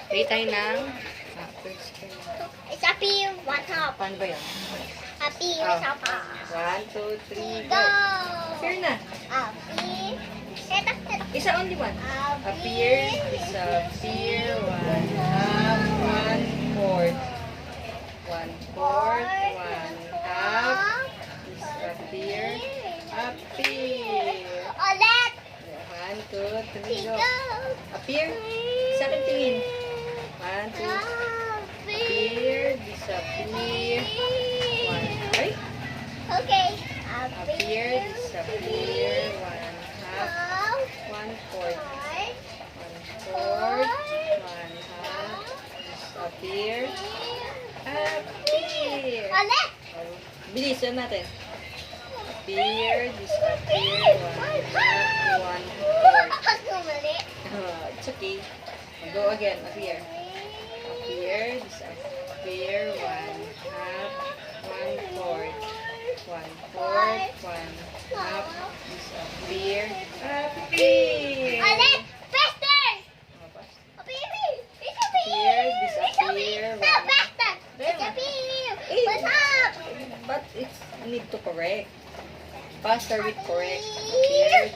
Play tayo ng first turn. It's appear, one top. Paano ba yun? Appear, Oh. top. 1, 2, 3, Go! go! Appear na. Appear. Ito. Isa only one. Appear, disappear, 1/2, 1/4. 1/4, 1/2, disappear, appear. Ulit. 1, 2, 3, go. Go. Appear. Sa akin tingin. 1, 2, appear, disappear. 1. Ay! Okay. Appear, disappear, 1/2, 1/4. 1/4, 1/2, disappear, appear. Ulit. Bilisan natin. Appear, disappear, 1/2, 1/4. Mali. It's okay. Go again. Appear. Appear, disappear, 1/2, 1/4. 1/4, 1/2, disappear, appear. Ulit. Faster. Appear. Appear, disappear, Stop, faster. There. Disappear. Eh. What's up? But it's need to correct. Faster with correct. Appear,